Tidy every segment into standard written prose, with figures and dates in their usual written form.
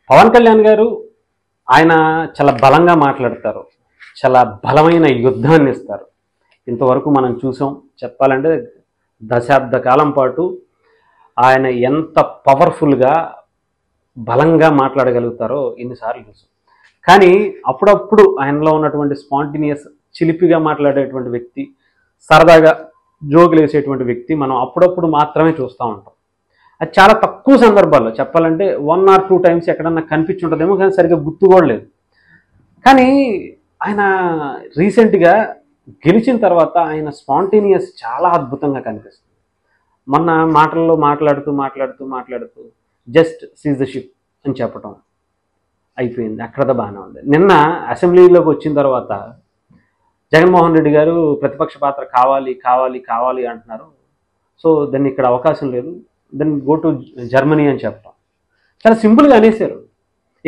పవన్ కళ్యాణ్ గారు ఆయన చాలా బలంగా మాట్లాడతారు. చాలా బలమైన యుద్ధాన్ని ఇస్తారు. ఇంతవరకు మనం చూసాం. చెప్పాలంటే దశాబ్ద కాలం పాటు ఆయన ఎంత పవర్ఫుల్గా బలంగా మాట్లాడగలుగుతారో ఎన్నిసార్లు చూసాం. కానీ అప్పుడప్పుడు ఆయనలో ఉన్నటువంటి స్పాంటినియస్ చిలిపిగా మాట్లాడేటువంటి వ్యక్తి, సరదాగా జోకులు వేసేటువంటి వ్యక్తి మనం అప్పుడప్పుడు మాత్రమే చూస్తూ ఉంటాం. అది చాలా తక్కువ సందర్భాల్లో చెప్పాలంటే 1 or 2 టైమ్స్ ఎక్కడన్నా కనిపించుంటుందేమో, కానీ సరిగ్గా గుర్తు కూడా లేదు. కానీ ఆయన రీసెంట్గా గెలిచిన తర్వాత ఆయన స్పాంటేనియస్ చాలా అద్భుతంగా కనిపిస్తుంది. మొన్న మాటల్లో మాట్లాడుతూ జస్ట్ సీజ్ ద షిప్ అని చెప్పటం అయిపోయింది. అక్కడ బాగానే ఉంది. నిన్న అసెంబ్లీలోకి వచ్చిన తర్వాత జగన్మోహన్ రెడ్డి గారు ప్రతిపక్ష పాత్ర కావాలి అంటున్నారు. సో దాన్ని ఇక్కడ అవకాశం లేదు, దెన్ గో టు జర్మనీ అని చెప్పడం చాలా సింపుల్గా అనేసారు.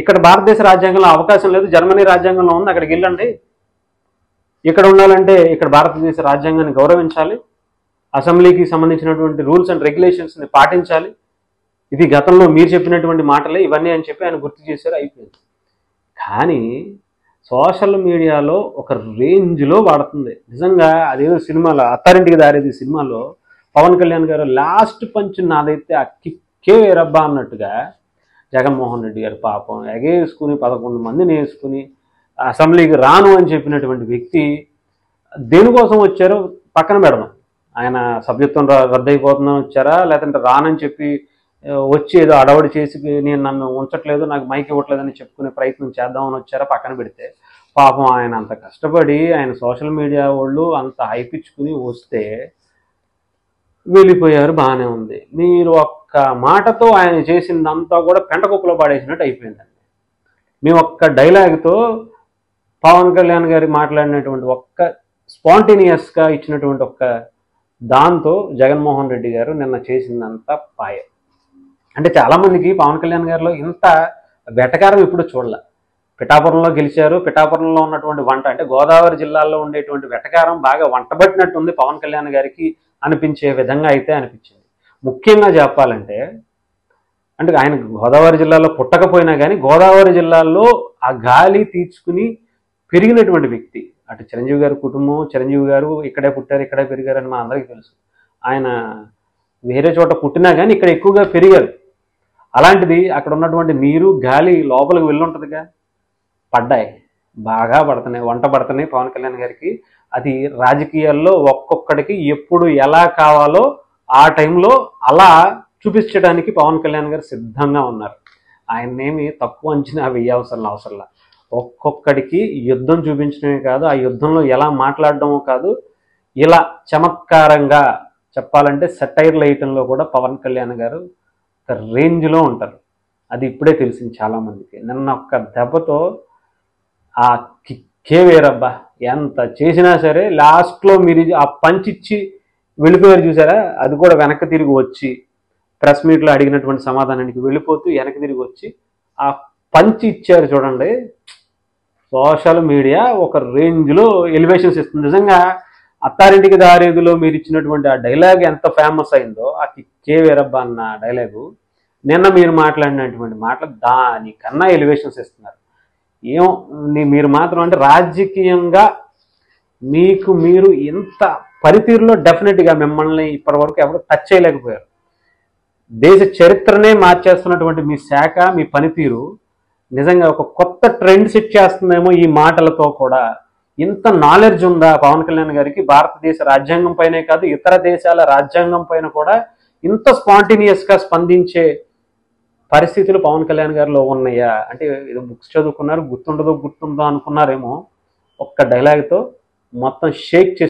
ఇక్కడ భారతదేశ రాజ్యాంగంలో అవకాశం లేదు, జర్మనీ రాజ్యాంగంలో ఉంది, అక్కడికి వెళ్ళండి. ఇక్కడ ఉండాలంటే ఇక్కడ భారతదేశ రాజ్యాంగాన్ని గౌరవించాలి, అసెంబ్లీకి సంబంధించినటువంటి రూల్స్ అండ్ రెగ్యులేషన్స్ని పాటించాలి. ఇది గతంలో మీరు చెప్పినటువంటి మాటలే ఇవన్నీ అని చెప్పి ఆయన గుర్తు చేశారు. అయిపోయింది. కానీ సోషల్ మీడియాలో ఒక రేంజ్లో వాడుతుంది. నిజంగా అదేదో సినిమాలో అత్తారింటికి దారేది సినిమాలో పవన్ కళ్యాణ్ గారు లాస్ట్ పంచ్ నాదైతే ఆ కిక్కే వేరబ్బా అన్నట్టుగా జగన్మోహన్ రెడ్డి గారు పాపం ఎగేసుకుని 11 మందిని వేసుకుని అసెంబ్లీకి రాను అని చెప్పినటువంటి వ్యక్తి దేనికోసం వచ్చారో పక్కన పెడదాం. ఆయన సభ్యత్వం రద్దయిపోతుందని వచ్చారా, లేదంటే రానని చెప్పి వచ్చి ఏదో అడవడి చేసి నేను నన్ను ఉంచట్లేదు, నాకు మైక్ ఇవ్వట్లేదని చెప్పుకునే ప్రయత్నం చేద్దామని వచ్చారా పక్కన పెడితే, పాపం ఆయన అంత కష్టపడి ఆయన సోషల్ మీడియా వాళ్ళు అంత హైపిచ్చుకుని వస్తే వెళ్ళిపోయారు. బాగానే ఉంది. మీరు ఒక్క మాటతో ఆయన చేసిందంతా కూడా పెంటకుక్కలో పాడేసినట్టు అయిపోయిందండి. మీ ఒక్క డైలాగ్తో పవన్ కళ్యాణ్ గారి మాట్లాడినటువంటి ఒక్క స్పాంటేనియస్గా ఇచ్చినటువంటి ఒక్క దాంతో జగన్మోహన్ రెడ్డి గారు నిన్న చేసిందంతా పాయ. అంటే చాలామందికి పవన్ కళ్యాణ్ గారిలో ఇంత వెటకారం ఎప్పుడు చూడలే. పిఠాపురంలో గెలిచారు, పిఠాపురంలో ఉన్నటువంటి వంట అంటే గోదావరి జిల్లాలో ఉండేటువంటి వెటకారం బాగా వంటబట్టినట్టుంది పవన్ కళ్యాణ్ గారికి అనిపించే విధంగా అయితే అనిపించింది. ముఖ్యంగా చెప్పాలంటే అంటే ఆయన గోదావరి జిల్లాలో పుట్టకపోయినా కానీ గోదావరి జిల్లాలో ఆ గాలి తీర్చుకుని పెరిగినటువంటి వ్యక్తి. అటు చిరంజీవి గారి కుటుంబం, చిరంజీవి గారు ఇక్కడే పుట్టారు, ఇక్కడే పెరిగారని మా అందరికీ తెలుసు. ఆయన వేరే చోట పుట్టినా కానీ ఇక్కడ ఎక్కువగా పెరిగారు. అలాంటిది అక్కడ ఉన్నటువంటి నీరు గాలి లోపలికి వెళ్ళుంటుందిగా, పడ్డాయి, బాగా పడుతున్నాయి, వంట పడుతున్నాయి పవన్ కళ్యాణ్ గారికి. అది రాజకీయాల్లో ఒక్కొక్కడికి ఎప్పుడు ఎలా కావాలో ఆ టైంలో అలా చూపించడానికి పవన్ కళ్యాణ్ గారు సిద్ధంగా ఉన్నారు. ఆయన్నేమి తక్కువ అంచనా అవసరంలా. ఒక్కొక్కడికి యుద్ధం చూపించడమే కాదు, ఆ యుద్ధంలో ఎలా మాట్లాడడమో కాదు, ఇలా చమత్కారంగా చెప్పాలంటే సెటైర్లు వేయటంలో కూడా పవన్ కళ్యాణ్ గారు ఒక రేంజ్లో ఉంటారు. అది ఇప్పుడే తెలిసింది చాలామందికి. నిన్న ఒక్క దెబ్బతో ఆ కిక్కే వేరబ్బా. ఎంత చేసినా సరే లాస్ట్లో మీరు ఆ పంచ్ ఇచ్చి వెళ్ళిపోయారు చూసారా, అది కూడా వెనక్కి తిరిగి వచ్చి ప్రెస్ మీట్లో అడిగినటువంటి సమాధానానికి వెళ్ళిపోతూ వెనక్కి తిరిగి వచ్చి ఆ పంచ్ ఇచ్చారు చూడండి. సోషల్ మీడియా ఒక రేంజ్లో ఎలివేషన్స్ ఇస్తుంది. నిజంగా అత్తారింటికి దారేదిలో మీరు ఇచ్చినటువంటి ఆ డైలాగ్ ఎంత ఫేమస్ అయిందో, ఆ కిక్కే వేరబ్బా అన్న డైలాగు నిన్న మీరు మాట్లాడినటువంటి మాటలు దానికన్నా ఎలివేషన్స్ ఇస్తున్నారు. మీరు మాత్రం అంటే రాజకీయంగా మీరు ఇంత పనితీరులో డెఫినెట్గా మిమ్మల్ని ఇప్పటివరకు ఎవరు టచ్ చేయలేకపోయారు. దేశ చరిత్రనే మార్చేస్తున్నటువంటి మీ శాఖ, మీ పనితీరు నిజంగా ఒక కొత్త ట్రెండ్ సెట్ చేస్తుందేమో ఈ మాటలతో కూడా. ఇంత నాలెడ్జ్ ఉందా పవన్ కళ్యాణ్ గారికి భారతదేశ రాజ్యాంగం పైనే కాదు ఇతర దేశాల రాజ్యాంగం పైన కూడా ఇంత స్పాంటేనియస్గా స్పందించే పరిస్థితులు పవన్ కళ్యాణ్ గారిలో ఉన్నాయా? అంటే ఏదో బుక్స్ చదువుకున్నారు, గుర్తుందో అనుకున్నారేమో, ఒక్క డైలాగ్తో మొత్తం షేక్ చేసి